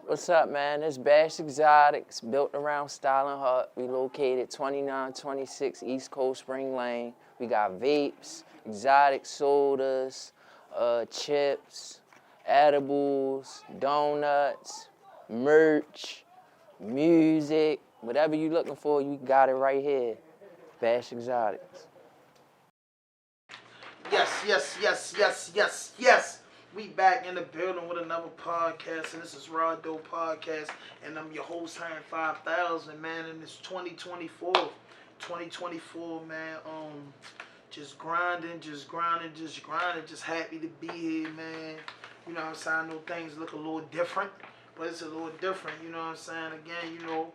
What's up, man? It's Bash Exotics, built around Styling Hut. We located 2926 East Coast Spring Lane. We got vapes, exotic sodas, chips, edibles, donuts, merch, music. Whatever you looking for, you got it right here. Bash Exotics. Yes. We back in the building with another podcast, and this is RAWDOPE Podcast, and I'm your host, Hiring 5000, man, and it's 2024, man, just grinding, just happy to be here, man. You know what I'm saying? I know things look a little different, but it's a little different, you know what I'm saying? Again, you know,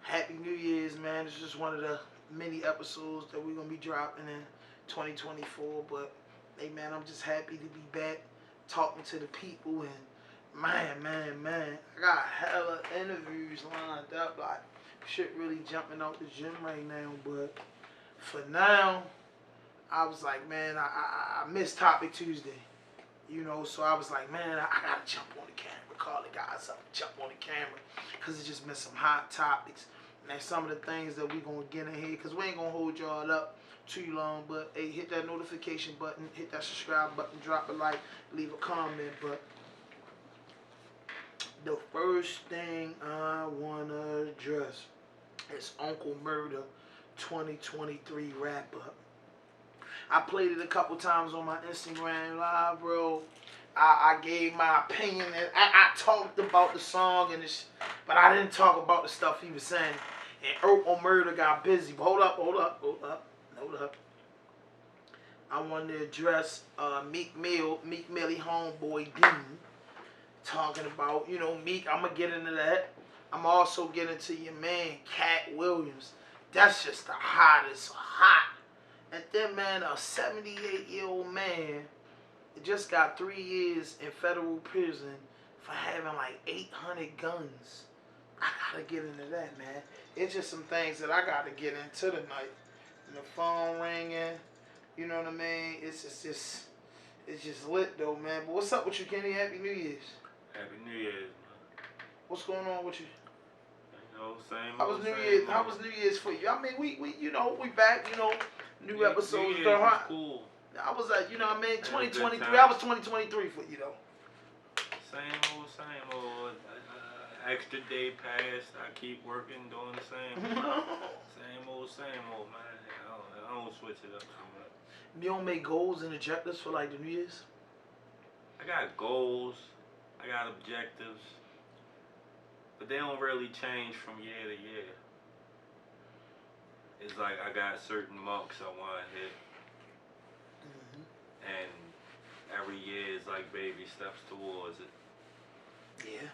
Happy New Year's, man. It's just one of the many episodes that we're going to be dropping in 2024, but hey, man, I'm just happy to be back talking to the people, and man, I got hella interviews lined up, like shit really jumping out the gym right now, but for now, I was like, man, I missed Topic Tuesday, you know, so I was like, man, I gotta jump on the camera, call the guys up, jump on the camera, because it's just been some hot topics, and that's some of the things that we gonna get in here, because we ain't gonna hold y'all up too long, but hey, hit that notification button, hit that subscribe button, drop a like, leave a comment. But the first thing I wanna address is Uncle Murder 2023 wrap up. I played it a couple times on my Instagram live, bro. I gave my opinion, and I talked about the song and this, but I didn't talk about the stuff he was saying. And Uncle Murder got busy. But hold up. I want to address Meek Millie homeboy Dean, talking about, you know, Meek. I'm gonna get into that. I'm also getting to your man Cat Williams. That's just the hottest hot. And then, man, a 78-year-old man just got 3 years in federal prison for having like 800 guns. I gotta get into that, man. It's just some things that I gotta get into tonight. And the phone ringing, you know what I mean? It's just lit though, man. But what's up with you, Kenny? Happy New Year's. Happy New Year's, man. What's going on with you? You know, same. How was New Year's? How was New Year's for you? I mean, we you know, we back, you know, new episodes. New Year's was cool. I was like, you know what I mean? 2023. I was 2023 for you though. Same old. Extra day passed. I keep working, doing the same. Same old, man. I don't switch it up too much. You don't make goals and objectives for like the New Year's? I got goals. I got objectives. But they don't really change from year to year. It's like I got certain marks I want to hit. And every year is like baby steps towards it. Yeah.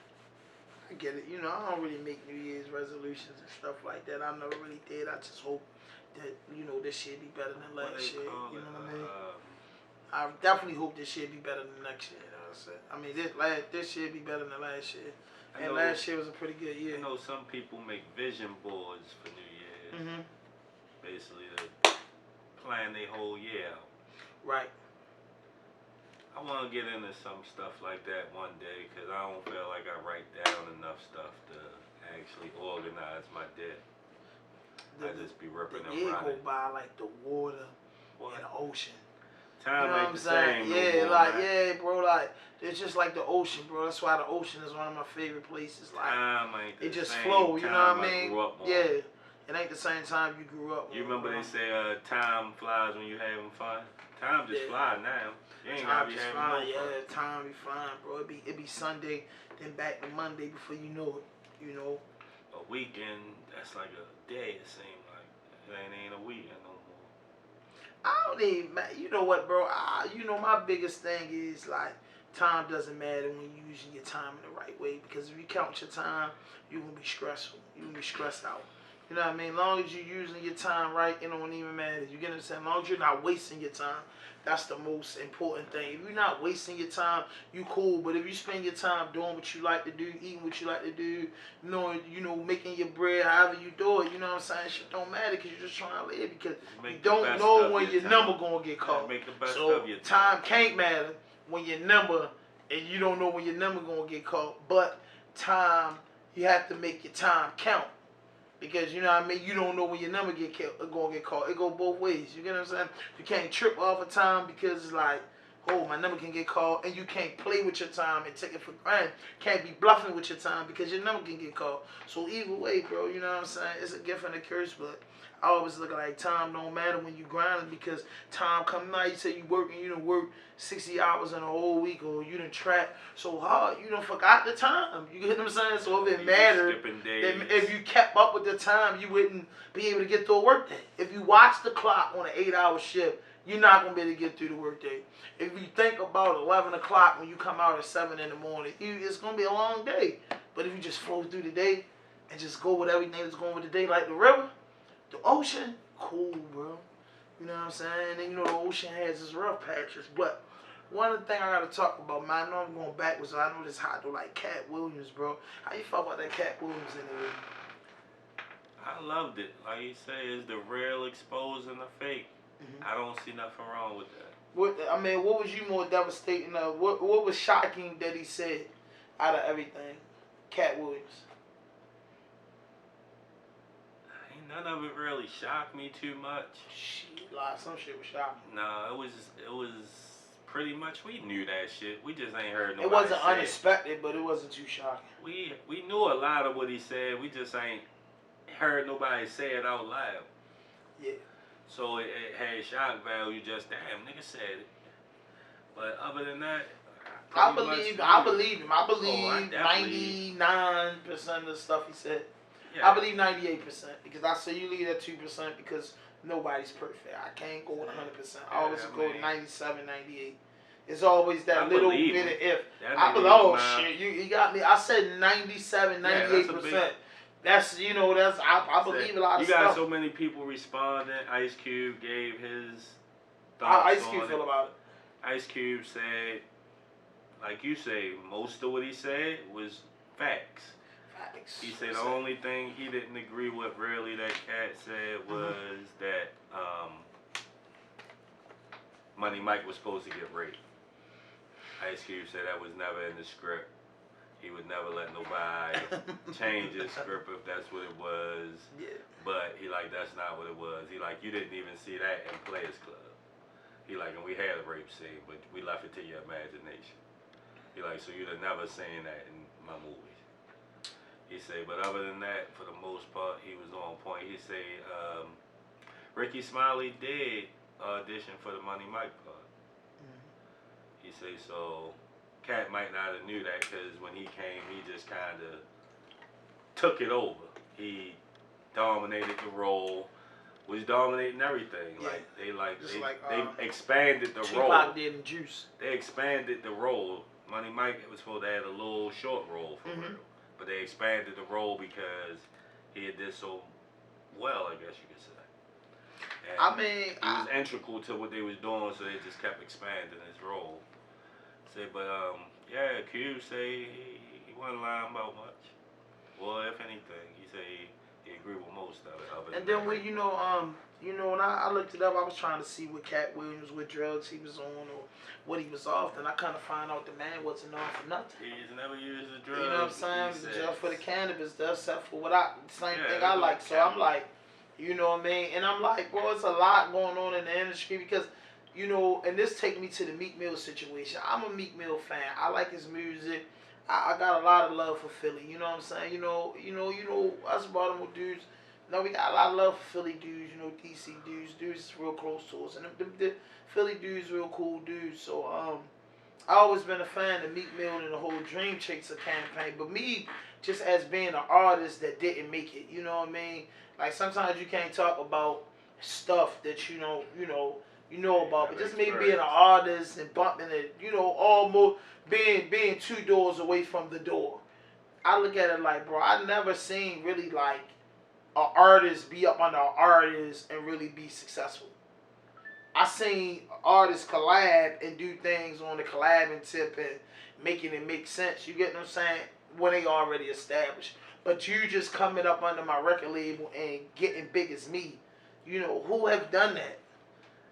I get it. You know, I don't really make New Year's resolutions and stuff like that. I never really did. I just hope that, you know, this year be better than last year. You know what I mean? I definitely hope this year be better than next year. You know what I'm saying? I mean, this year be better than last year. And last year was a pretty good year. You know, some people make vision boards for New Year's. Basically, to plan their whole year out. Right. I want to get into some stuff like that one day, because I don't feel like I write down enough stuff to actually organize my day. I just be ripping and running. The year go by like the water and the ocean. Time you know ain't the same. Yeah, bro, like it's just like the ocean, bro. That's why the ocean is one of my favorite places. Like time ain't the it just same flow, you know what I mean? grew up on. Yeah. It ain't the same time you grew up. You remember they say time flies when you're having fun? Time just fly now. You ain't gotta be having no fun. Yeah, time be flying, bro. It be Sunday, then back to Monday before you know it. You know. A weekend, that's like a day. It seems like it ain't a weekend no more. I don't even, you know what, bro? You know my biggest thing is like time doesn't matter when you're using your time in the right way, because if you count your time, you're gonna be stressful. You're gonna be stressed out. You know what I mean? As long as you're using your time right, it don't even matter. You get what I'm saying? As long as you're not wasting your time, that's the most important thing. If you're not wasting your time, you cool. But if you spend your time doing what you like to do, eating what you like to do, you know, making your bread, however you do it, you know what I'm saying? Shit don't matter, because you're just trying to live, because you don't know when your number gonna get called. Make the best so of your time. Time can't matter when your number, and you don't know when your number gonna get called. But time, you have to make your time count. Because, you know what I mean, you don't know when your number gonna get called. It go both ways. You get what I'm saying? You can't trip off of time because it's like, oh, my number can get called, and you can't play with your time and take it for granted. Can't be bluffing with your time because your number can get called. So either way, bro, you know what I'm saying? It's a gift and a curse, but I always look like time don't matter when you grinding because time come out. You say you working, you done work 60 hours in a whole week, or you done track so hard, you done forgot the time. You get what I'm saying? So if it mattered, if you kept up with the time, you wouldn't be able to get through a work day. If you watch the clock on an 8-hour shift, you're not going to be able to get through the workday. If you think about 11 o'clock when you come out at 7 in the morning, it's going to be a long day. But if you just flow through the day and just go with everything that's going with the day, like the river, the ocean, cool, bro. You know what I'm saying? And then, you know, the ocean has its rough patches. But one of the things I got to talk about, man, I know I'm going backwards, so I know this hot though, like Cat Williams, bro. How you felt about that Cat Williams anyway? I loved it. Like you say, it's the real exposing the fake. I don't see nothing wrong with that. What was you more devastating of? What was shocking that he said out of everything? Cat Williams. Ain't none of it really shocked me too much. Shit, some shit was shocking. No, it was pretty much, we knew that shit. We just ain't heard nobody It wasn't say unexpected, but it wasn't too shocking. We knew a lot of what he said. We just ain't heard nobody say it out loud. Yeah. So it had shock value. Just damn, nigga said it. But other than that, I believe him. I believe 99% of the stuff he said. Yeah. I believe 98% because I say you leave at 2% because nobody's perfect. I can't go with 100%. I always go with 97, 98. It's always that little bit of if. Shit, you got me. I said 97, 98%. That's, you know, I believe a lot of stuff. You got so many people responding. Ice Cube gave his thoughts. How Ice Cube feel about it? Ice Cube said, like you say, most of what he said was facts. He said the only thing he didn't agree with really that Cat said was that Money Mike was supposed to get raped. Ice Cube said that was never in the script. He would never let nobody change his script if that's what it was. Yeah. But he like, that's not what it was. He like, you didn't even see that in Players Club. He like, and we had a rape scene, but we left it to your imagination. He like, so you'd have never seen that in my movies. He say, but other than that, for the most part, he was on point. He say, Ricky Smiley did audition for the Money Mike part. He say, so Cat might not have knew that because when he came, he just kind of took it over. He dominated the role, was dominating everything. Yeah. They expanded the role. Tupac did in Juice. They expanded the role. Money Mike was supposed to have a little short role for real, but they expanded the role because he did so well, I guess you could say. And he was integral to what they was doing, so they just kept expanding his role. Yeah, Q say he wasn't lying about much. Well, if anything, he say he agreed with most of it. And then when when I looked it up, I was trying to see what Cat Williams, what drugs he was on, or what he was off, and I kind of find out the man wasn't on for nothing. He's never used the drugs. You know what I'm saying? Just for the cannabis, that's except for same thing I like. So I'm like, you know what I mean? And I'm like, bro, it's a lot going on in the industry because, you know, and this takes me to the Meek Mill situation. I'm a Meek Mill fan. I like his music. I got a lot of love for Philly. You know what I'm saying? You know, us Baltimore dudes. We got a lot of love for Philly dudes. You know, DC dudes. Dudes is real close to us, and the Philly dudes real cool dudes. So I always been a fan of Meek Mill and the whole Dream Chaser campaign. But me, just as being an artist that didn't make it. You know what I mean? Like sometimes you can't talk about stuff that you know about, but just maybe being an artist and bumping it, almost being 2 doors away from the door. I look at it like, bro, I never seen really like an artist be up under an artist and really be successful. I seen artists collab and do things on the collabing tip and making it make sense. You get what I'm saying? When they already established. But you just coming up under my record label and getting big as me. Who have done that?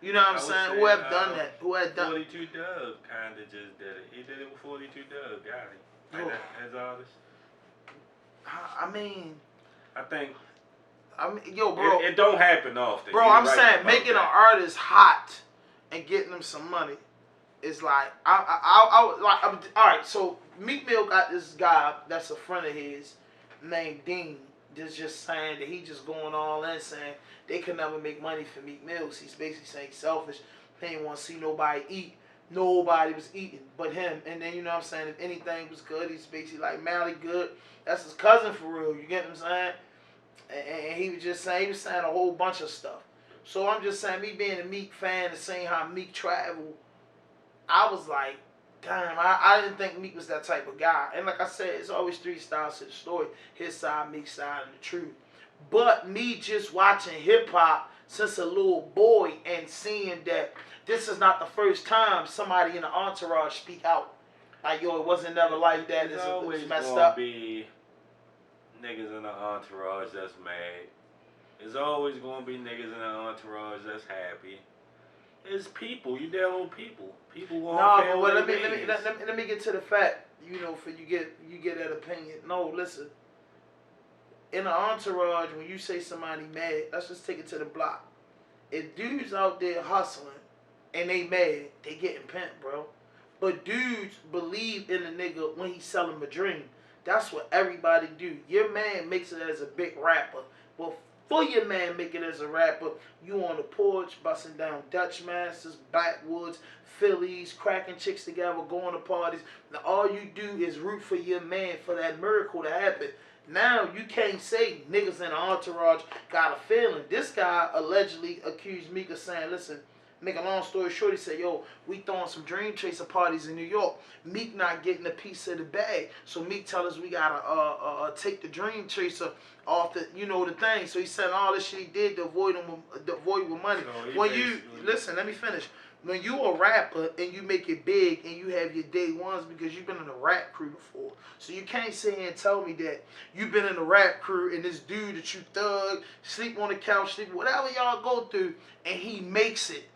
You know what I'm saying? Who have done that? Who had done 42 Dub kind of just did it. He did it with 42 Dub, got it. Like that, as artist. I mean, I think. yo, bro. It don't happen often. Bro, I'm saying making an artist hot and getting them some money is like all right. So Meek Mill got this guy that's a friend of his named Dean. That's just saying that he just going all in saying they could never make money for Meek Mill. He's basically saying he's selfish. He didn't want to see nobody eat. Nobody was eating but him. And then, you know what I'm saying, if anything was good, he's basically like, Mally good. That's his cousin for real. You get what I'm saying? And he was just saying, he was saying a whole bunch of stuff. So I'm just saying, me being a Meek fan and seeing how Meek traveled, I was like, damn, I didn't think Meek was that type of guy. And like I said, it's always three styles to the story. His side, Meek's side, and the truth. But me just watching hip-hop since a little boy and seeing that this is not the first time somebody in the entourage speak out. Like, yo, it wasn't never like that. It's always messed gonna up. Be niggas in the entourage that's mad. There's always gonna be niggas in the entourage that's happy. It's people. You dealing with people. People want. No, but let me get to the fact. You know, for you get that opinion. No, listen. In the entourage, when you say somebody mad, let's just take it to the block. If dudes out there hustling and they mad, they getting pimped, bro. But dudes believe in a nigga when he's selling a dream. That's what everybody do. Your man makes it as a big rapper. But for your man make it as a rapper, you on the porch, busting down Dutch Masters, backwoods, Phillies, cracking chicks together, going to parties. Now all you do is root for your man for that miracle to happen. Now you can't say niggas in the entourage got a feeling. This guy allegedly accused Meek of saying, listen, make a long story short, he said, yo, we throwing some Dream Chaser parties in New York. Meek not getting a piece of the bag. So Meek tell us we gotta take the Dream Chaser off the, you know, the thing. So he said all this shit he did to avoid with money. So when you, listen, let me finish. When you a rapper and you make it big and you have your day ones because you've been in a rap crew before. So you can't sit here and tell me that you've been in a rap crew and this dude that you thug, sleep on the couch, sleep, whatever y'all go through, and he makes it.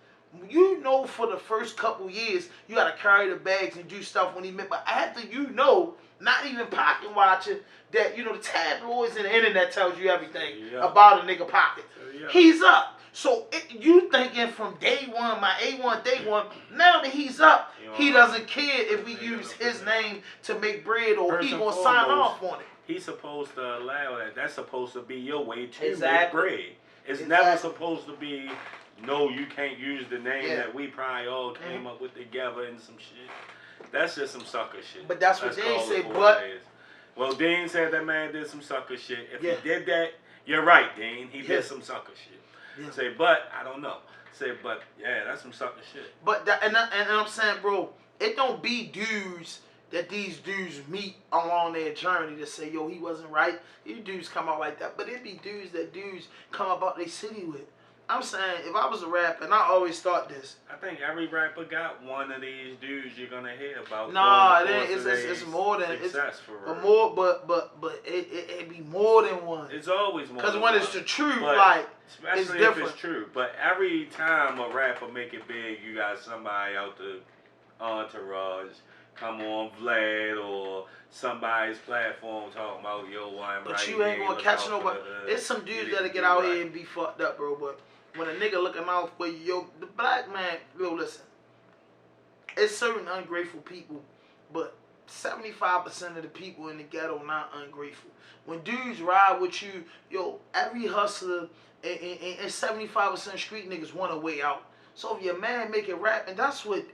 You know for the first couple years, you got to carry the bags and do stuff when he met. But after you know, not even pocket watching, that, you know, the tabloids and the internet tells you everything about a nigga pocket. He's up. So you thinking from day one, my A1 day one, now that he's up, he doesn't care if we use his name to make bread or he gonna sign off on it. He's supposed to allow that. That's supposed to be your way to make bread. It's never supposed to be, no, you can't use the name that we probably all came up with together and some shit. That's just some sucker shit. But that's what Dean said, but... Well, Dean said that man did some sucker shit. If he did that, you're right, Dean. He did some sucker shit. Say, but I don't know. Say, but yeah, that's some sucker shit. But and I'm saying, bro, it don't be dudes that these dudes meet along their journey to say, yo, he wasn't right. These dudes come out like that, but it be dudes that dudes come about their city with. I'm saying, if I was a rapper, and I always thought this. I think every rapper got one of these dudes you're gonna hear about. Nah, it's more than success for real. But it be more than one. It's always more. Because when it's the truth, like especially it's different. If it's true. But every time a rapper make it big, you got somebody out the entourage come on Vlad or somebody's platform talking about, yo, I'm right. But you ain't gonna catch nobody. There's some dudes that'll get out here and be fucked up, bro. But when a nigga looking out for you, yo, the black man, yo, listen. It's certain ungrateful people, but 75% of the people in the ghetto not ungrateful. When dudes ride with you, yo, every hustler and 75% street niggas want a way out. So if your man make it rap, and that's what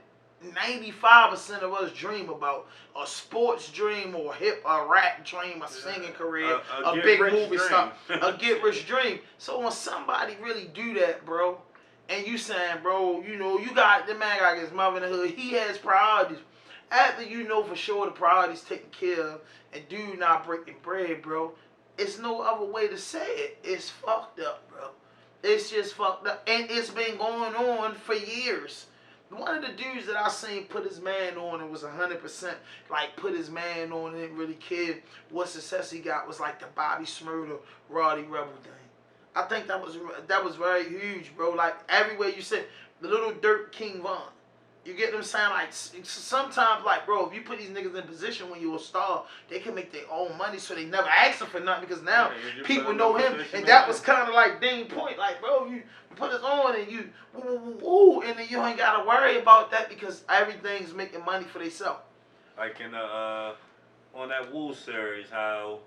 95% of us dream about, a sports dream or a rap dream, a singing career, a big movie star, a get rich dream. So when somebody really do that, bro, and you saying, bro, you know, you got, the man got his mother in the hood, he has priorities. After you know for sure the priorities taken care of and dude not breaking bread, bro, it's no other way to say it. It's fucked up, bro. It's just fucked up. And it's been going on for years. One of the dudes that I seen put his man on and was 100% like put his man on and didn't really care what success he got was like the Bobby Smurda, Roddy Rebel thing. I think that was very huge, bro. Like everywhere you said, the little Dirt King Von. You get what I'm saying? Like, sometimes, like, bro, if you put these niggas in position when you're a star, they can make their own money, so they never ask them for nothing, because now people know him. And that was kind of like Dean Point. Like, bro, you put us on and you, and then you ain't got to worry about that because everything's making money for themselves. Like in the, on that Woo series, how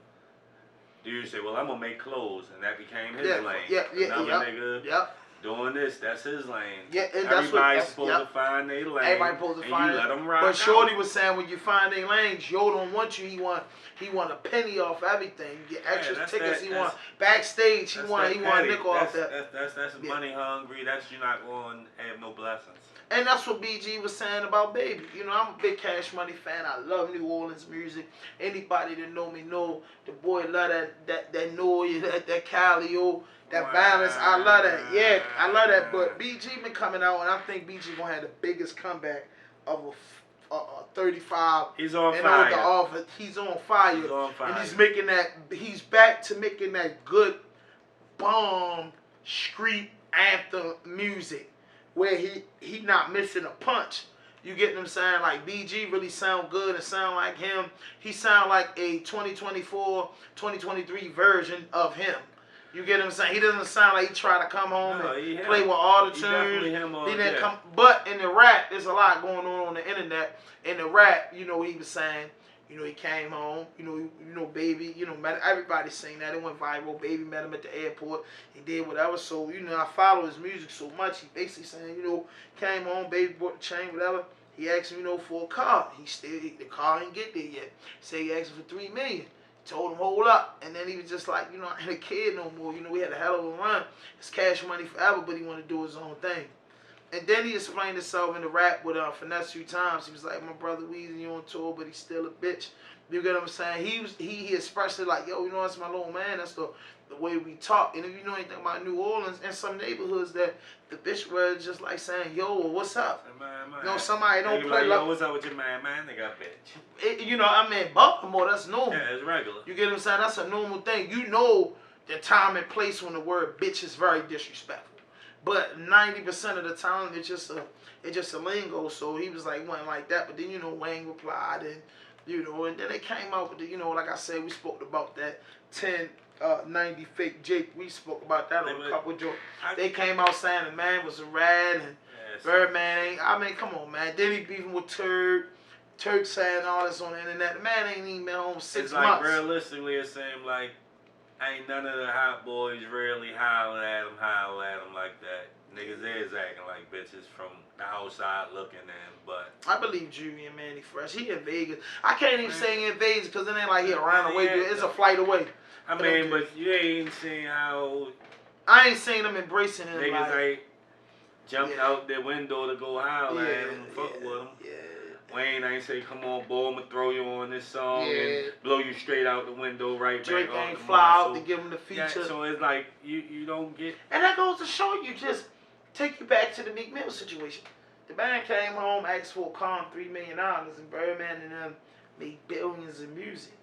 dude say, well, I'm going to make clothes, and that became his lane. Another nigga doing this, that's his lane. Yeah, and everybody's supposed to find their lane. Everybody's supposed to find it. Let them rock But Shorty out. was saying when you find their lane, Joe don't want you. He want a penny off everything. You get extra tickets. He want backstage. He want a nickel off that. That's money hungry. That's you not going to have no blessings. And that's what BG was saying about Baby. You know, I'm a big Cash Money fan. I love New Orleans music. Anybody that know me know the boy love that noise, that Calio, that violence. I love that. Yeah, I love that. But BG been coming out, and I think BG gonna have the biggest comeback of a 35. He's on and fire. He's on fire. He's on fire. And he's making that. He's back to making that good bomb street anthem music, where he not missing a punch. You get what I'm saying? Like, BG really sound good and sound like him. He sound like a 2024, 2023 version of him. You get what I'm saying? He doesn't sound like he try to come home and play with auto-tune. He didn't come. But in the rap, there's a lot going on the internet. In the rap, you know, he was saying, you know, he came home, you know, Baby, you know, everybody sing that. It went viral. Baby met him at the airport. He did whatever. So, you know, I follow his music so much. He basically saying, you know, came home, Baby bought the chain, whatever. He asked him, you know, for a car. The car ain't get there yet. He said he asked him for $3 million. He told him, hold up. And then he was just like, you know, I ain't a kid no more. You know, we had a hell of a run. It's Cash Money forever, but he wanted to do his own thing. And then he explained himself in the rap with Finesse few times. He was like, my brother Weezy on tour, but he's still a bitch. You get what I'm saying? He expressed it like, yo, you know, that's my little man. That's the way we talk. And if you know anything about New Orleans and some neighborhoods, that the bitch was just like saying, yo, what's up? Man. You know, somebody don't play like, yo, what's up with your man? They got bitch. You know, I mean, Baltimore, that's normal. Yeah, it's regular. You get what I'm saying? That's a normal thing. You know the time and place when the word bitch is very disrespectful. But 90% of the time, it's just a lingo. So he was like, wasn't like that. But then, you know, Wayne replied, and you know, and then they came out with the, you know, like I said, we spoke about that 1090 fake Jake. We spoke about that on a couple of jokes. They came out saying the man was a rat and Birdman ain't. I mean, come on, man. Then he beefing with Turk. Turk saying all this on the internet. The man ain't even been home 6 months. It's like realistically, it seemed like ain't none of the hot boys really hollering at him like that. Niggas is acting like bitches from the outside looking in, but I believe Julian Manny Fresh. He in Vegas. I can't even say he in Vegas because it ain't like he around the way. It's a flight away. I mean, but you ain't seen how I ain't seen them embracing him. Niggas like, ain't jumped out their window to go holler at him, fuck with him. Yeah. Wayne ain't say, come on, boy, I'm gonna throw you on this song and blow you straight out the window right Drake back off ain't the fly muscle. out to give him the feature. Yeah, so it's like, you don't get... And that goes to show you, just take you back to the Meek Mill situation. The band came home, asked for a calm $3 million, and Birdman and them made billions in music.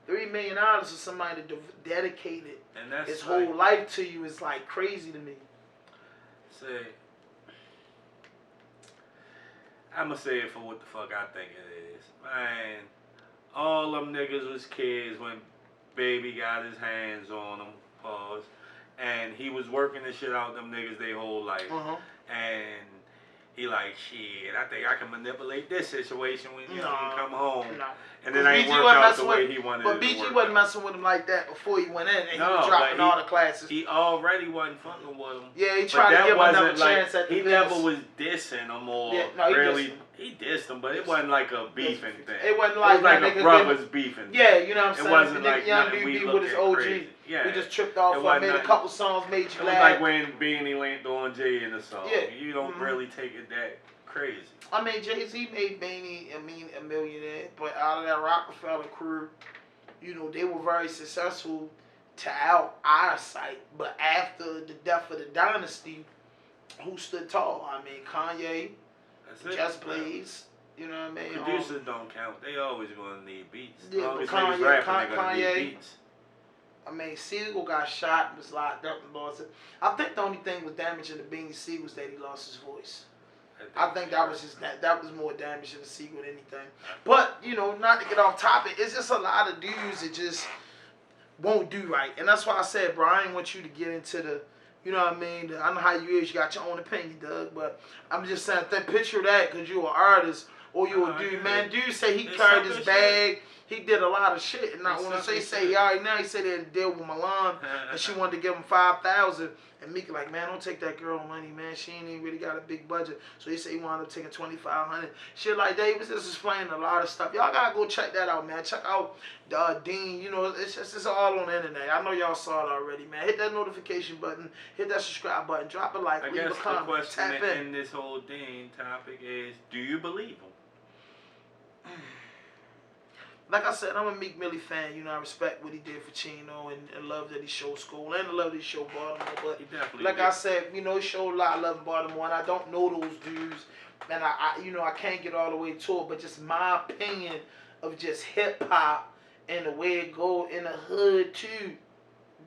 $3 million for somebody that dedicated his whole life to you is like crazy to me. Say, I'ma say it for what the fuck I think it is. Man, all them niggas was kids when Baby got his hands on them, pause, and he was working the shit out them niggas their whole life. And he like, shit, I think I can manipulate this situation when you come home. And then ain't work out the way he wanted it to work. But BG wasn't messing with him like that before he went in, and he was dropping all the classes. He already wasn't fucking with him. Yeah, he tried to give him another chance at the He never was dissing him or really. He dissed him, but it wasn't like a beefing thing. It wasn't like a brothers beefing. Yeah, you know what I'm saying? It wasn't like Young nothing we BB with his OG. Crazy. Yeah. We just tripped off on, made a couple songs, made you laugh. It was like when Beanie linked on Jay in the song. Yeah. You don't really take it that crazy. I mean, Jay-Z made Beanie a millionaire, but out of that Rockefeller crew, you know, they were very successful to our sight. But after the death of the dynasty, who stood tall? I mean, Kanye, Just Blaze, you know what I mean? Producers don't count. They always gonna need beats. Yeah, but Kanye, beats. I mean, Siegel got shot and was locked up and lost it. I think the only thing was damaging to Beanie C was that he lost his voice. I think that was just that was more damage to the sequel than anything. But you know, not to get off topic, it's just a lot of dudes that just won't do right, and that's why I said, bro, I ain't want you to get into the, you know what I mean. I know how you is, you got your own opinion, Doug, but I'm just saying, picture that, cause you're an artist or you a dude, man. Dude say he carried his bag. He did a lot of shit, and I want to say, alright, now he said he had to deal with Milan, and she wanted to give him $5,000, and Meek like, man, don't take that girl money, man. She ain't even really got a big budget, so he said he wound up taking $2,500. Shit like that. He was just explaining a lot of stuff. Y'all gotta go check that out, man. Check out Dean. You know, it's all on the internet. I know y'all saw it already, man. Hit that notification button, hit that subscribe button, drop a like, leave a comment, the question tap in this whole Dean topic is, do you believe him? Like I said, I'm a Meek Millie fan. You know, I respect what he did for Chino and love that he showed school and love that he showed Baltimore. But He definitely like did. I said, you know, he showed a lot of love in Baltimore, and I don't know those dudes, and I you know, I can't get all the way to it. But just my opinion of just hip hop and the way it go in the hood too.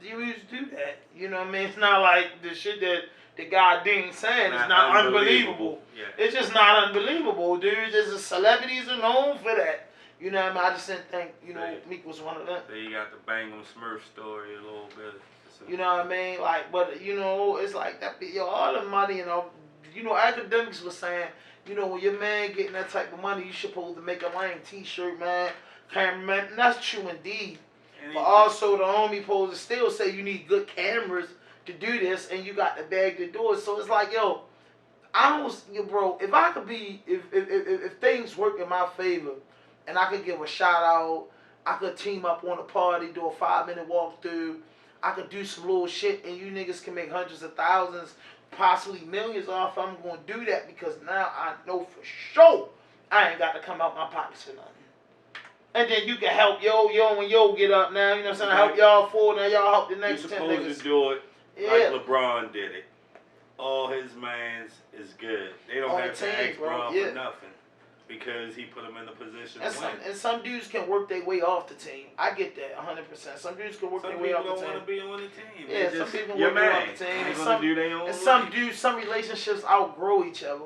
Dudes do that. You know what I mean? It's not like the shit that the guy Dean saying is not unbelievable. Yeah. It's just not unbelievable, dude. There's celebrities are known for that. You know what I mean? I just didn't think, you know, Meek was one of them. So you got the Bangum Smurf story a little bit. You know what I mean? Like, but, you know, it's like that, yo, all the money and all, you know, academics was saying, you know, when your man getting that type of money, you supposed to make a lame t-shirt, man, cameraman, and that's true indeed. But also the homie supposed to still say you need good cameras to do this, and you got the bag to do it. So it's like, yo, bro, if I could be, if things work in my favor, and I could give a shout out, I could team up on a party, do a 5-minute walkthrough, I could do some little shit, and you niggas can make hundreds of thousands, possibly millions off. I'm going to do that because now I know for sure I ain't got to come out my pockets for nothing. And then you can help when yo get up now, you know what I'm saying? Help y'all forward, now y'all help the next 10 niggas. You're supposed to do it like LeBron did it. All his mans is good. They don't have to ask Bron for nothing. Because he put them in the position to win. And some dudes can work their way off the team. I get that 100%. Some dudes can work their way off the team. Some people don't want to be on the team. Yeah, some people work their way off the team. And some relationships outgrow each other.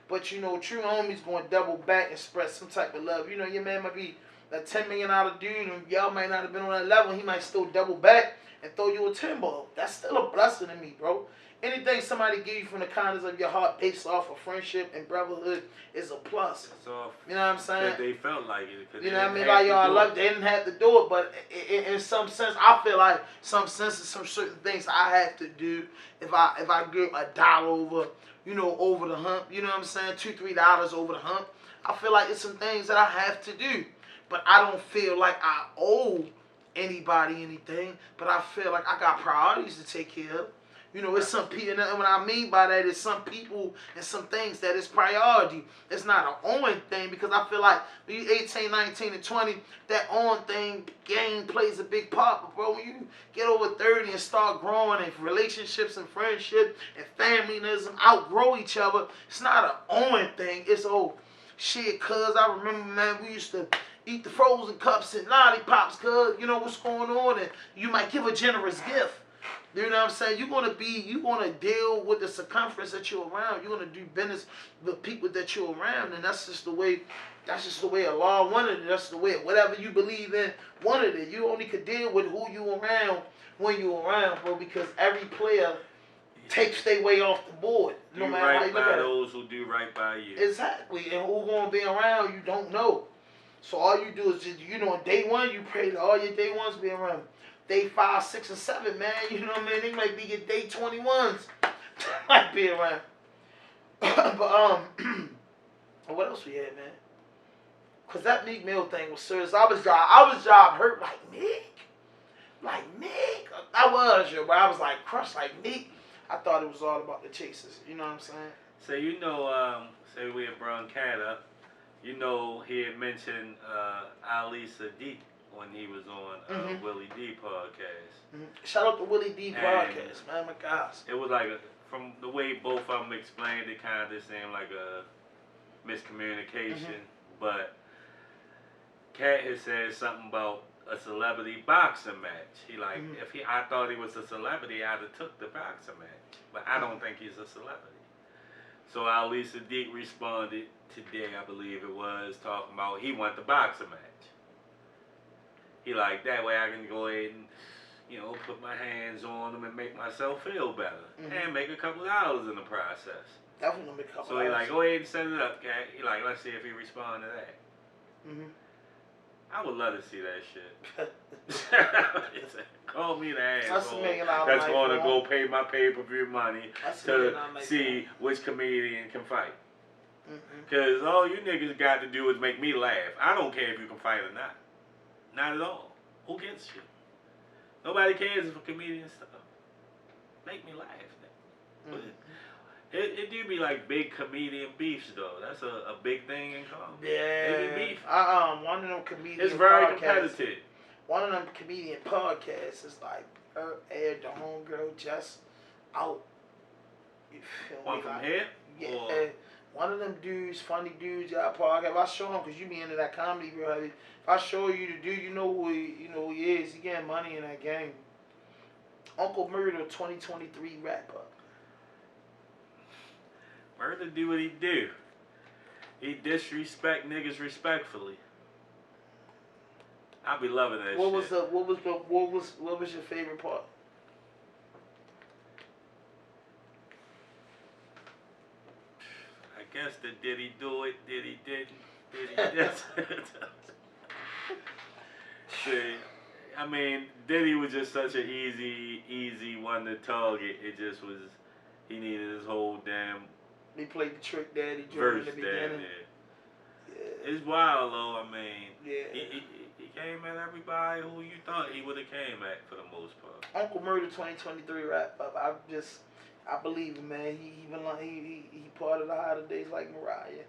But, you know, true homies going to double back and express some type of love. You know, your man might be a $10 million dude, and y'all might not have been on that level. He might still double back and throw you a 10 ball. That's still a blessing to me, bro. Anything somebody give you from the kindness of your heart based off of friendship and brotherhood is a plus. So, you know what I'm saying? They felt like it. You know what I mean? Like, yo, I love. They didn't have to do it, but in some sense, I feel like some certain things I have to do if I get $1 over, you know, over the hump. You know what I'm saying? $2-3 over the hump. I feel like it's some things that I have to do, but I don't feel like I owe anybody anything. But I feel like I got priorities to take care of. You know, it's some people, and what I mean by that is some people and some things that is priority. It's not an owing thing, because I feel like when you 18, 19, and 20, that on thing game plays a big part. But bro, when you get over 30 and start growing, and relationships and friendship and familyism outgrow each other, it's not an owing thing. It's shit, cuz I remember, man, we used to eat the frozen cups and lollipops, cuz, you know what's going on, and you might give a generous gift. You know what I'm saying? You're gonna deal with the circumference that you're around. You're gonna do business with people that you're around, and that's just the way Allah wanted it. That's the way whatever you believe in wanted it. You only could deal with who you around when you around, bro, because every player takes their way off the board. No matter how you look at it. Those who do right by you. Exactly, and who's gonna be around you don't know. So all you do is just, you know, on day one you pray that all your day ones be around. Day 5, 6, and 7, man. You know what I mean? They might be your day 21s. Might be around. But what else we had, man? Cause that Meek Mill thing was serious. I was job hurt like Meek. I was, yo, but I was like crushed like Meek. I thought it was all about the chasers. You know what I'm saying? So you know, say we had brought Cat up. You know, he had mentioned Ali Sadiq when he was on Willie D podcast. Shout out to Willie D podcast, man. My gosh. It was like, from the way both of them explained it, kind of seemed like a miscommunication. But Cat had said something about a celebrity boxing match. He like, I thought he was a celebrity, I'd have took the boxing match. But I don't think he's a celebrity. So Ali Sadiq responded today, I believe it was, talking about he want the boxing match. He like, that way I can go ahead and, you know, put my hands on them and make myself feel better. And make a couple of dollars in the process. Definitely gonna make a couple So he like, go ahead and set it up, cat. He like, let's see if he respond to that. I would love to see that shit. Call me the asshole that's going to go pay my pay-per-view money to see which comedian can fight. Because all you niggas got to do is make me laugh. I don't care if you can fight or not. Not at all. Who gives a shit? Nobody cares for comedian stuff. Make me laugh. It do be like big comedian beefs though. That's a big thing in comedy. Yeah. They be beef. One of them comedian It's very podcasts, competitive. One of them comedian podcasts is like aired the homegirl just out. You feel One me? from like, here? Yeah. Or? One of them dudes, funny dudes, got a podcast. If I show him, because you be into that comedy, bro. If I show you the dude, you know who he is. He getting money in that game. Uncle Murder 2023 wrap up. Murder do what he do. He disrespect niggas respectfully. I be loving that What shit. What was your favorite part? I guess the did he do it, did he didn't, did he this. See, I mean, Diddy was just such an easy one to target. It just was, he needed his whole damn He played the Trick Daddy verse in the down beginning. there. Yeah. It's wild though, I mean. Yeah. He came at everybody who you thought he would have came at for the most part. Uncle Murder 2023 wrap up. I believe him, man. He part of the holidays like Mariah.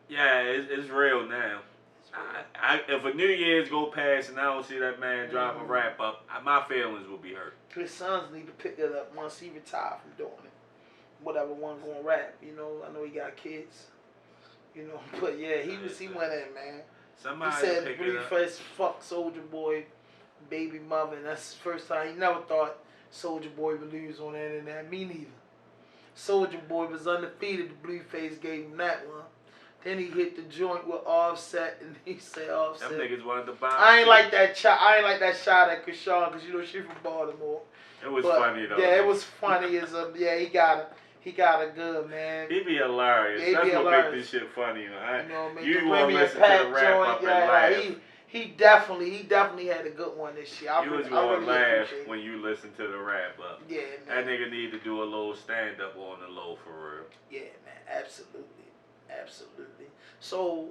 Yeah, it's real now. If a New Year's go past and I don't see that man drop a wrap up, my feelings will be hurt. His sons need to pick it up once he retired from doing it. Whatever one gonna rap, you know. I know he got kids, you know. But yeah, he went in, man. Somebody he said pick it up. Blueface fuck Soulja Boy, baby mother, and that's the first time. He never thought Soulja Boy would lose on the internet. Me neither. Soulja Boy was undefeated. The Blueface gave him that one. Then he hit the joint with Offset, and he said Offset. Them niggas wanted to buy. I ain't like that shot. I ain't like that shot at Krishan because you know she from Baltimore. It was funny though. Yeah, it was funny as a he got a good, man. He be hilarious. Yeah, That's what make this shit funny. You know, You want to listen to the wrap up and laugh. He definitely had a good one this year. You was gonna laugh when you listen to the wrap up. Yeah, That man. nigga need to do a little stand up on the low for real. Yeah, man. Absolutely. So,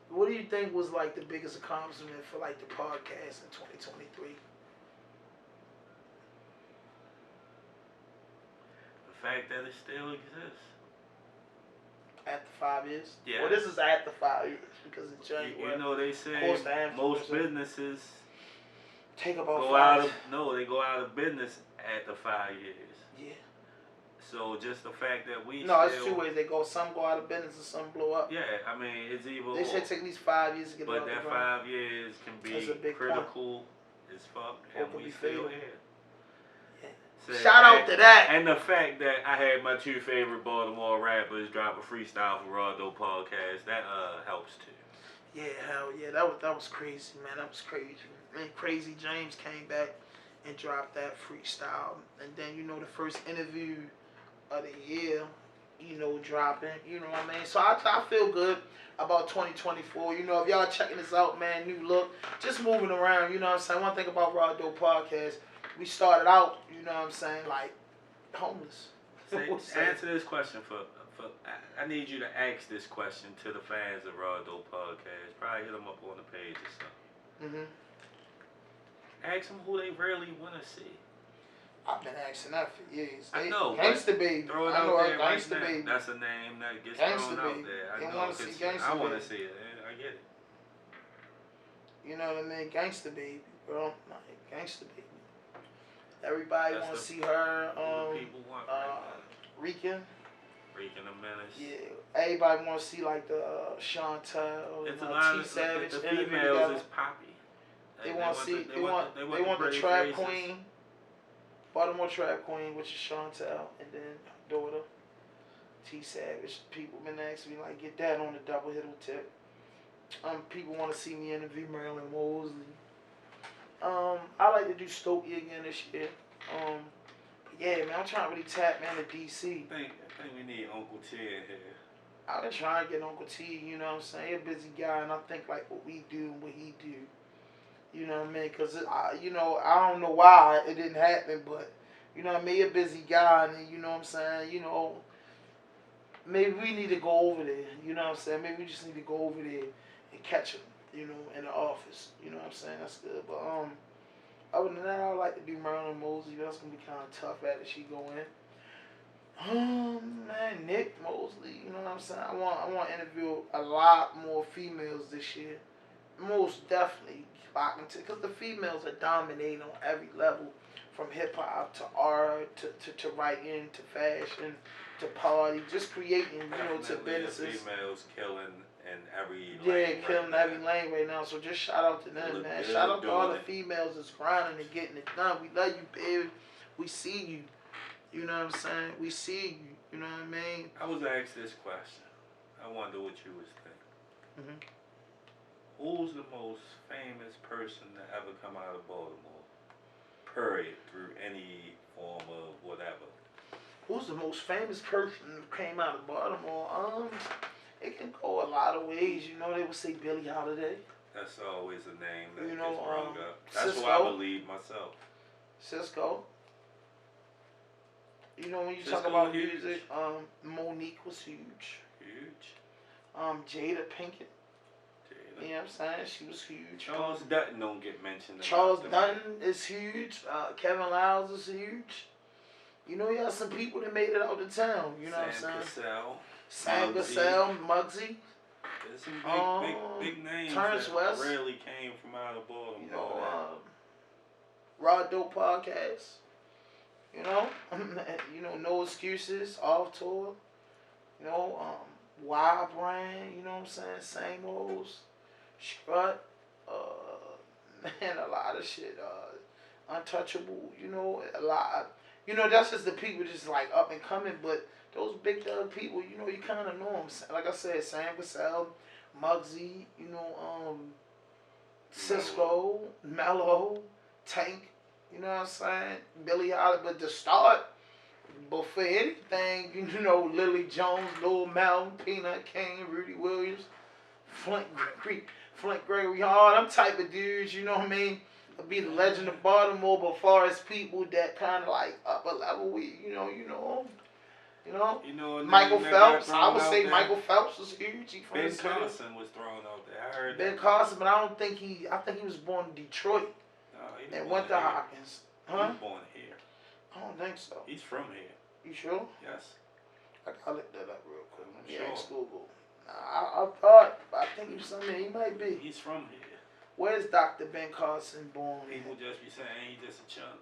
what do you think was like the biggest accomplishment for like the podcast in 2023? The fact that it still exists. After 5 years? Yeah. Well, this is after 5 years because it's January. You know they say most businesses take about go 5 out years. of they go out of business after 5 years. Yeah. So just the fact that we it's 2 ways they go. Some go out of business and some blow up. Yeah, I mean it's either. They say take at least 5 years to get. But that 5 years can be critical as fuck, and we still here. So, shout out to that. And the fact that I had my 2 favorite Baltimore rappers drop a freestyle for RAWDOPE podcast, that helps too. Yeah, hell yeah, that was crazy, man. That was crazy. Man, Crazy James came back and dropped that freestyle, and then you know the first interview of the year, you know, dropping. You know what I mean? So I feel good about 2024. You know, if y'all checking this out, man, new look, just moving around. You know what I'm saying? One thing about RAWDOPE podcast. We started out, you know what I'm saying, like homeless. Answer this question I need you to ask this question to the fans of RAWDOPE podcast. Probably hit them up on the page or something. Ask them who they really want to see. I've been asking that for years. I know. Gangsta Baby. Throw it I know out there right Gangsta now. Baby. That's a name that gets Gangsta thrown out Baby. there. They I know. wanna see Gangsta I want Baby. to see it. I get it. You know what I mean? Gangsta Baby, bro. Like, Gangsta Baby. Everybody want to see her. People want Rican. Rican a menace. Yeah. Everybody want to see like the Chantel It's and a lot T of Savage the interview females together. is poppy. They want to see. They want the trap queen, Baltimore trap queen, which is Chantel, and then her daughter. T Savage. People been asking me like, get that on the double hitter tip. People want to see me interview Marilyn Mosley. I like to do Stokey again this year. But yeah, man, I'm trying to really tap man to DC. I think we need Uncle T in here. I've been trying to get Uncle T, you know what I'm saying? He's a busy guy, and I think like what we do and what he do. You know what I mean? Because, you know, I don't know why it didn't happen, but, you know what I mean? He a busy guy, and, you know what I'm saying? You know, maybe we need to go over there. You know what I'm saying? Maybe we just need to go over there and catch him, you know, in the office. You know what I'm saying? That's good. But, other than that, I like to do Marilyn Mosley. That's going to be kind of tough after she go in. Man, Nick Mosley, you know what I'm saying? I want to interview a lot more females this year. Most definitely. Because the females are dominating on every level, from hip hop to art to writing to fashion to party, just creating, you know, to businesses. Females killing in every lane. Yeah, killing every lane right now. So just shout out to them, man. Shout out to all the females that's grinding and getting it done. We love you, baby. We see you. You know what I'm saying? We see you. You know what I mean? I was asked this question. I wonder what you was thinking. Who's the most famous person to ever come out of Baltimore? Period. Through any form of whatever. Who's the most famous person who came out of Baltimore? It can go a lot of ways. You know, they would say Billie Holiday. That's always a name that you know, gets brought up. That's Cisco. what I believe myself. Cisco. You know, when you Cisco talk about huge. music, Monique was huge. Huge. Jada Pinkett. You know what I'm saying? She was huge. Charles Dutton don't get mentioned. Charles Dutton is huge. Kevin Lyles is huge. You know, you have some people that made it out of town. You know what I'm saying? Sam Cassell, Muggsy. There's some big names Terrence that West. rarely came from out of Baltimore. You know, RAWDOPE podcast. You know, No Excuses, Off Tour. You know, Wild Brand. You know what I'm saying? Same Olds. Strut. Man, a lot of shit. Untouchable. You know, a lot. You know, that's just the people just like up and coming, but those big people, you know, you kind of know them. Like I said, Sam Cassell, Muggsy, you know, Cisco, Mello, Tank, you know what I'm saying? Billie Holiday, but to start, but for anything, you know, Lily Jones, Lil Mel, Peanut King, Rudy Williams, Flint Gregory Hall, them type of dudes, you know what I mean? Be the legend of Baltimore, but far as people that kind of like upper level, you know, Michael Phelps. I would say Michael Phelps was huge. Ben Carson was thrown out there. I heard Ben Carson, but I think he was born in Detroit and went to Hopkins. Huh? He was born here. I don't think so. He's from here. You sure? Yes. I gotta look that up real quick. Let me ask Sure. Google. I think he was something. He might be. He's from here. Where's Dr. Ben Carson born? People just be saying he's just a chunk.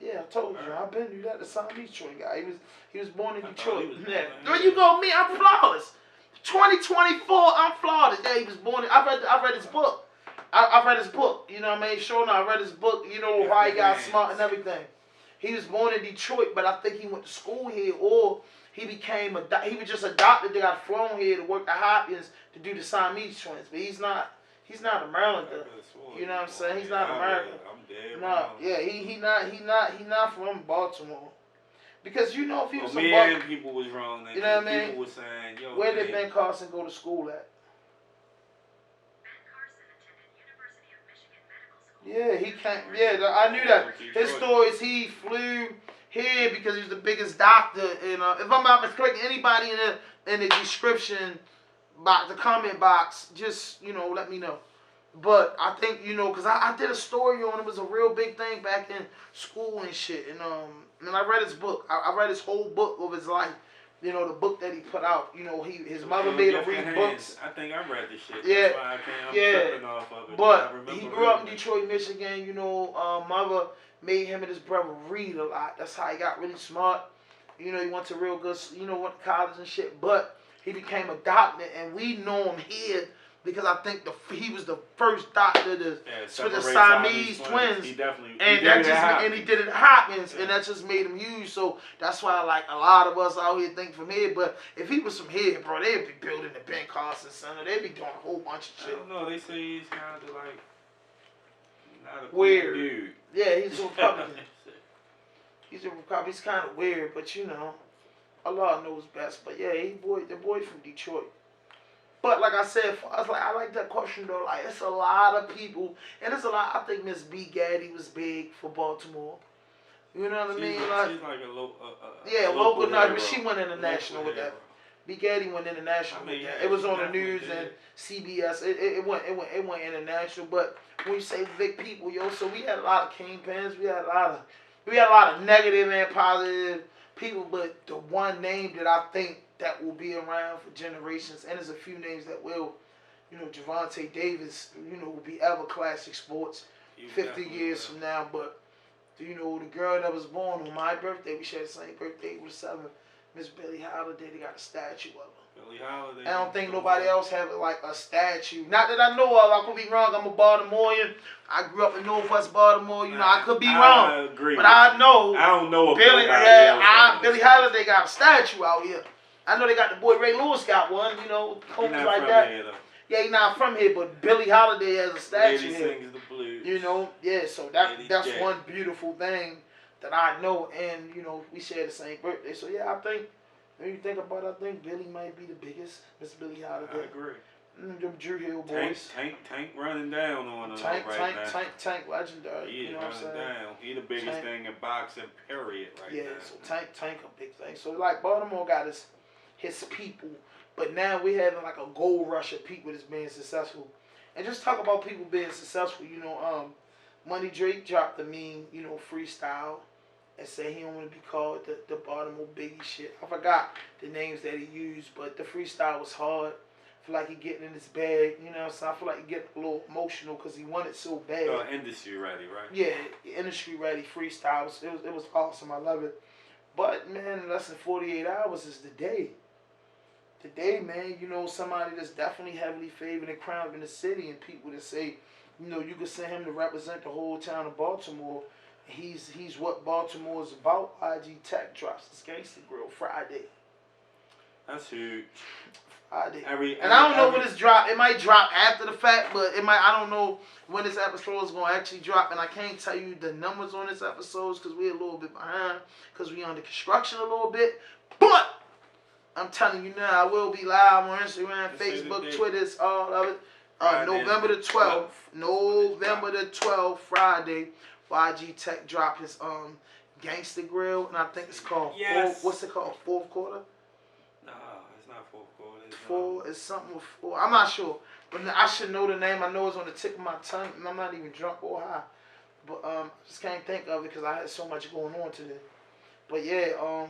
Yeah, I told you. I've been through that. The Siamese Detroit guy. He was born in Detroit. There you go, me. I'm flawless. 2024. I'm flawless. Yeah, he was born. I read his book. I read his book. You know what I mean? Sure enough, I read his book. You know why he got smart and everything. He was born in Detroit, but I think he went to school here, or he was just adopted. They got flown here to work at Hopkins to do the Siamese twins. But he's not a Marylander. You know what I'm saying? He's not American. I'm dead. No, yeah, he not from Baltimore. Because you know if he was from Baltimore, people was wrong. You know what I mean? People was saying, yo, where did Ben Carson go to school at? Yeah, he came. Yeah, I knew that. His story is he flew here because he was the biggest doctor. And if I'm not mistaken, anybody in the description box, the comment box, just let me know. But I think because I did a story on it. It was a real big thing back in school and shit. And I read his book. I read his whole book of his life. The book that he put out. His mother made him read books. I think I read the shit. Yeah, that's why I'm tripping off of it. But he grew up in Detroit, Michigan. Mother made him and his brother read a lot. That's how he got really smart. He went to real good, went to college and shit. But he became a doctor, and we know him here because I think he was the first doctor for the separate Siamese twins. He definitely And he did it at Hopkins, and that just made him huge. So that's why, like, a lot of us out here think from here. But if he was from here, bro, they'd be building the Ben Carson Center. They'd be doing a whole bunch of shit. I don't know. They say he's kind of like not a weird cool dude. Yeah, he's a Republican. He's a Republican. He's kind of weird, but you know, Allah knows best. But yeah, the boy from Detroit. But like I said, I like that question though. Like, it's a lot of people, and it's a lot. I think Miss B. Gaddy was big for Baltimore. You know what I mean? Like, she's like a local hero. but she went international with that. B. Gaddy went international with that. It was on the news and CBS. It went international. But when you say big people, yo, so we had a lot of kingpins. We had a lot of negative and positive people. But the one name that I think that will be around for generations, and there's a few names that will, you know, Javante Davis, you know, will be ever classic sports 50 years from now. But, you know, the girl that was born on my birthday, we share the same birthday, was 7th, Miss Billie Holiday. They got a statue of her. Billie Holiday. I don't think nobody else have like a statue. Not that I know of. I could be wrong. I'm a Baltimorean. I grew up in Northwest Baltimore. You know, I could be wrong. I agree. But I know. I don't know if Billie Holiday got a statue out here. I know they got the boy Ray Lewis got one, you know, homies like that. Here, yeah, he's not from here, but Billie Holiday has a statue here. Sings the blues. You know, yeah, so that's one beautiful thing that I know, and, you know, we share the same birthday. So, yeah, I think, when you think about it, I think Billie might be the biggest, Miss Billie Holiday. I agree. Them Drew Hill boys. Tank running down on him Tank, now. Tank, legendary. He you know what I'm saying? down. He the biggest thing in boxing, period, right now. Yeah, so Tank a big thing. So, like, Baltimore got his people, but now we're having like a gold rush of people that's being successful. And just talk about people being successful, you know, Money Drake dropped the meme, you know, freestyle, and said he don't want to be called the Baltimore Biggie shit. I forgot the names that he used, but the freestyle was hard. I feel like he getting in his bag, you know what I'm saying? I feel like he getting a little emotional because he wanted so bad. Industry ready, right? Yeah, industry ready freestyle. It was awesome. I love it. But, man, in less than 48 hours is the day. Today, man, you know, somebody that's definitely heavily favored and crowned in the city, and people that say, you know, you could send him to represent the whole town of Baltimore. He's what Baltimore is about. IG Tech drops his Gangsta Grill Friday. That's huge. Friday. And I don't know when it's dropped. It might drop after the fact, but I don't know when this episode is going to actually drop, and I can't tell you the numbers on this episode because we're a little bit behind because we under construction a little bit, but I'm telling you now, I will be live on Instagram, Facebook, Twitter, all of it. November the 12th. November the 12th, Friday. YG Tech drop his Gangsta Grill, and I think it's called what's it called? Fourth quarter? No, it's not fourth quarter. It's something with 4. I'm not sure. But I should know the name. I know it's on the tip of my tongue, and I'm not even drunk or high. But I just can't think of it because I had so much going on today. But yeah,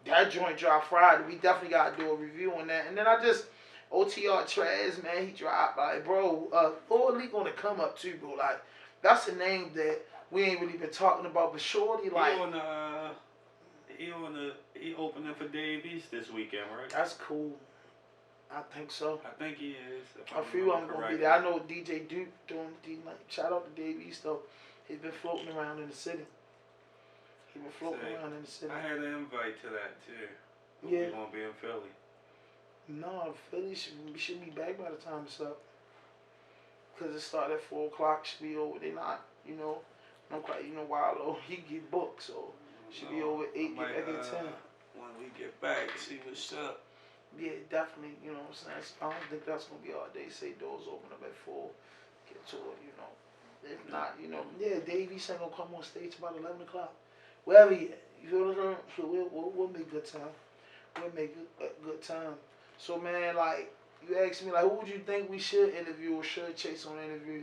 that joint dropped Friday. We definitely got to do a review on that. And then OTR Trez, man, he dropped. Like, bro, Lord Lee gonna come up too, bro. Like, that's a name that we ain't really been talking about. But Shorty, like, he opening for Dave East this weekend, right? That's cool. I think so. I think he is. A few of them gonna be there. I know DJ Duke doing shout out to Dave East though. He's been floating around in the city. Around in the city. I had an invite to that too. Yeah. We won't be in Philly. No, Philly should be back by the time it's up. Because it started at 4 o'clock. Should be over. They not, you know, not quite, you know, Wallow. He get booked, so should be over at 8, get back at 10. When we get back, see what's up. Yeah, definitely, you know what I'm saying? I don't think that's going to be all day. Say doors open up at 4. Get to it, you know. If not, you know, yeah, Davies ain't going to come on stage about 11 o'clock. Wherever he at. You feel what I'm saying? We'll make good time. We'll make good time. So, man, like, you asked me, like, who would you think we should interview or should chase on an interview?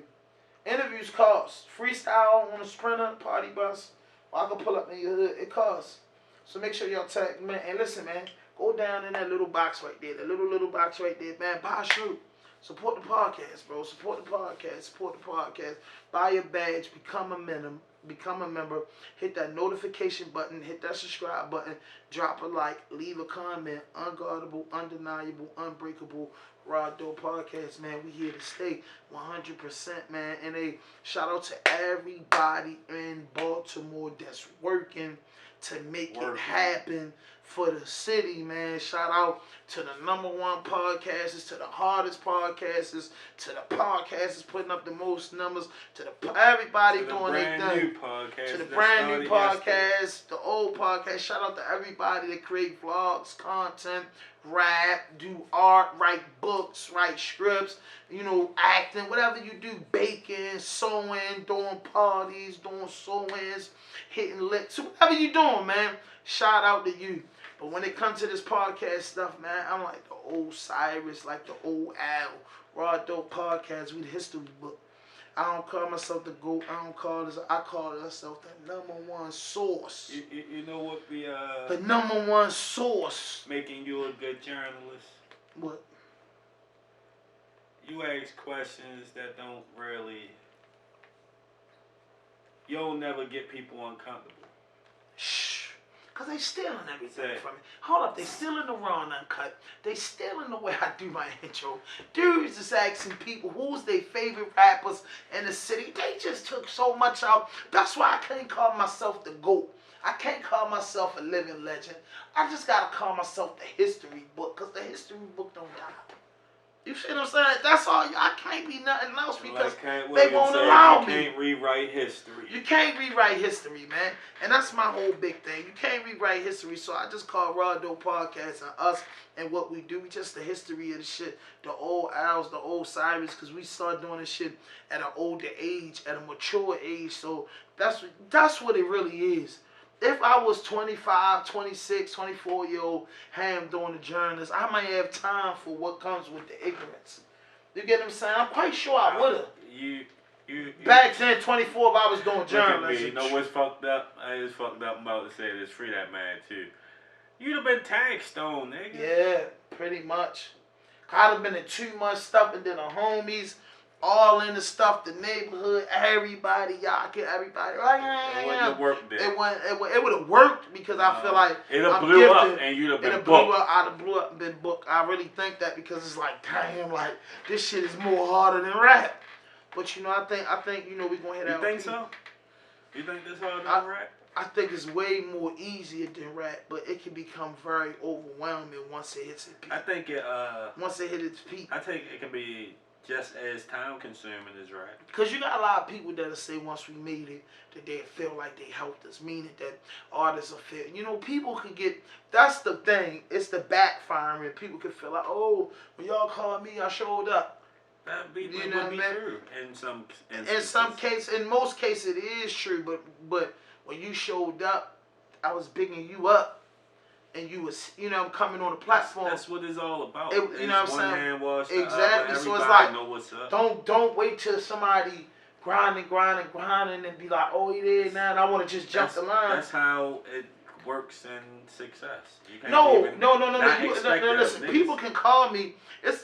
Interviews cost. Freestyle on a Sprinter, party bus, or I can pull up in your hood. It costs. So make sure y'all tag, man. And listen, man, go down in that little box right there. The little box right there, man. Buy a shirt. Support the podcast, bro. Support the podcast. Support the podcast. Buy your badge. Become a member. Hit that notification button. Hit that subscribe button. Drop a like. Leave a comment. Unguardable, undeniable, unbreakable. RAWDOPE Podcast, man. We here to stay 100%, man. And a shout out to everybody in Baltimore that's working to make it happen for the city, man. Shout out to the #1 podcasters, to the hardest podcasters, to the podcasters putting up the most numbers, to the everybody doing their thing. To the brand new podcast, the old podcast. Shout out to everybody that create vlogs, content, rap, do art, write books, write scripts, you know, acting, whatever you do, baking, sewing, doing parties, doing sew-ins, hitting licks, whatever you doing, man. Shout out to you. But when it comes to this podcast stuff, man, I'm like the old Cyrus, like the old Al. RAWDOPE Podcast, we the history book. I don't call myself the GOAT. I call myself the #1 source. You know what the #1 source. Making you a good journalist? What? You ask questions that don't really... You'll never get people uncomfortable. Shh. Because they stealing everything from me. Hold up, they stealing the raw and uncut. They stealing the way I do my intro. Dudes is asking people who's their favorite rappers in the city. They just took so much out. That's why I can't call myself the GOAT. I can't call myself a living legend. I just got to call myself the history book. Because the history book don't die. You see what I'm saying? That's all. I can't be nothing else because they won't allow me. You can't rewrite history. You can't rewrite history, man. And that's my whole big thing. You can't rewrite history. So I just call RAWDOPE Podcast and us and what we do. Just the history of the shit. The old Owls, the old Cyrus. Because we started doing this shit at an older age, at a mature age. So that's what it really is. If I was 25, 26, 24-year-old ham doing the journalist, I might have time for what comes with the ignorance. You get what I'm saying? I'm quite sure I would have. You Back then, 24, if I was doing journalism. You know what's fucked up? It's fucked up. I'm about to say this. Free that man, too. You'd have been tag stone, nigga. Yeah, pretty much. I'd have been in too much stuff, and then the homies, all in the stuff, the neighborhood, everybody, y'all get everybody. It wouldn't have worked there. It would have worked because I feel like it'd have blew up and you'd have been booked. I'd have blew up and been booked. I really think that because it's like, damn, like this shit is more harder than rap. But you know, I think you know we're gonna hit that. You think so? You think this harder than rap? I think it's way more easier than rap, but it can become very overwhelming once it hits its peak. I think once it hits its peak. I think it can be just as time consuming as rap. Because you got a lot of people that'll say once we made it that they feel like they helped us, meaning that artists will feel. You know, people could get, that's the thing, it's the backfiring. People could feel like, oh, when y'all called me, I showed up. That would be true in some instances. In some cases, in most cases it is true, but when you showed up, I was bigging you up. And you was, you know, coming on the platform. That's what it's all about. You know what I'm saying? Hand wash exactly. So it's like, know what's up. Don't wait till somebody grinding and be like, oh, he did now, and I want to just jump the line. That's how it works in success. You can't No. Listen, people can call me. It's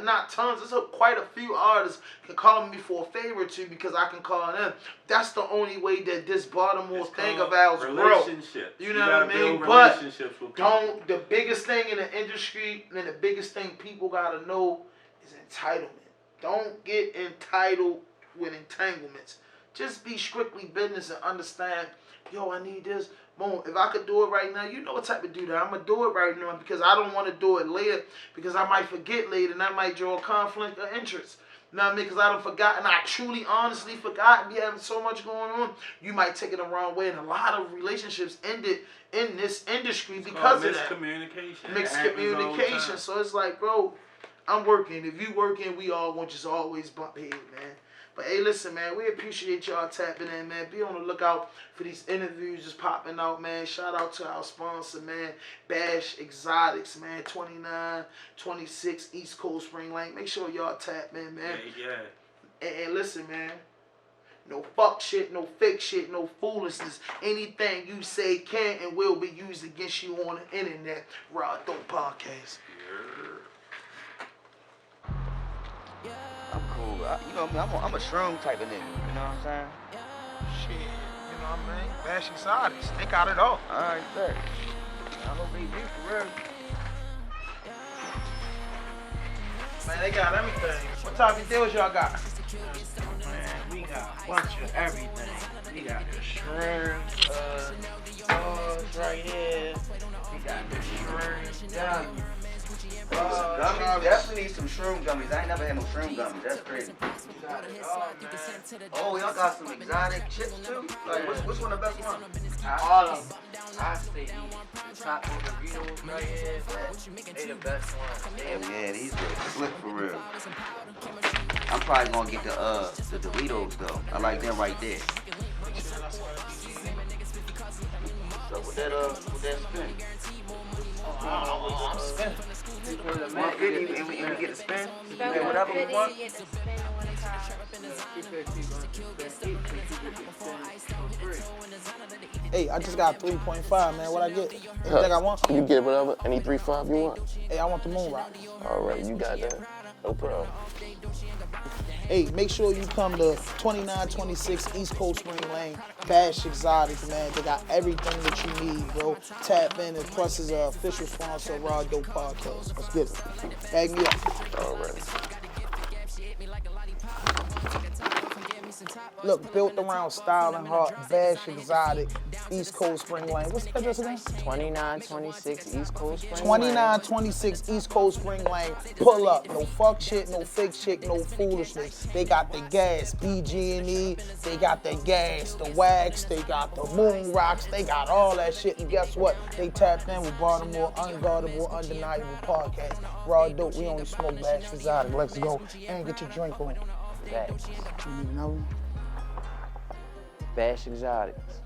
not tons. It's quite a few artists can call me for a favor or two because I can call them. That's the only way that this Baltimore thing of ours grow. You know what I mean? But the biggest thing in the industry and the biggest thing people gotta know is entitlement. Don't get entitled with entanglements. Just be strictly business and understand. Yo, I need this. Boom. If I could do it right now, you know what type of dude I'm going to do it right now because I don't want to do it later because I might forget later and that might draw a conflict of interest. You know what I mean? Because I done forgotten. I truly, honestly forgot. Be having so much going on. You might take it the wrong way. And a lot of relationships ended in this industry because of that. Mixed communication. So it's like, bro, I'm working. If you working, we all want just always bump head, man. But hey, listen, man, we appreciate y'all tapping in, man. Be on the lookout for these interviews just popping out, man. Shout out to our sponsor, man, Bash Exotics, man, 2926 East Coast Spring Lane. Make sure y'all tap in, man. Yeah. And listen, man, no fuck shit, no fake shit, no foolishness. Anything you say can and will be used against you on the internet. RAWDOPE Podcast. I'm cool. You know me, I'm a strong type of nigga. You know what I'm saying? Shit, you know what I mean? Bash Exotics. They got it all. Alright, bet. I hope they do for real. Man, they got everything. What type of deals y'all got? Man, we got a bunch of everything. We got the shrimp, sauce right here. We got the shrimp gummies. Gummies, definitely need some shroom gummies. I ain't never had no shroom gummies. That's crazy. We got it all, man. Oh, y'all got some exotic chips too? Like, which one the best one? All of them. I say the top of the Doritos right here, they the best ones. Yeah, these are slick for real. I'm probably gonna get the Doritos though. I like them right there. So with that spin? I'm spinning. 150 and we get a spin? We pay whatever we want? Hey, I just got 3.5, man. What I get? Anything I want? You get whatever, any 3.5 you want. Hey, I want the moon rock. All right, you got that. No problem. Hey, make sure you come to 2926 East Coast Spring Lane, Bash Exotic, man. They got everything that you need, bro. Tap in, and plus is an official sponsor of RAWDOPE Podcast. Let's get it. Bag me up. All right. Look, built around style and heart, Bash Exotic, East Coast Spring Lane. What's the address again? 2926 East Coast Spring 2926 East Coast Spring Lane. Pull up. No fuck shit, no fake shit, no foolishness. They got the gas, BG&E. They got the gas, the wax. They got the moon rocks. They got all that shit. And guess what? They tapped in with Baltimore, unguardable, undeniable podcast. RAWDOPE, we only smoke Bash Exotic. Let's go and get your drink on. Facts. You need another one? Bash Exotics.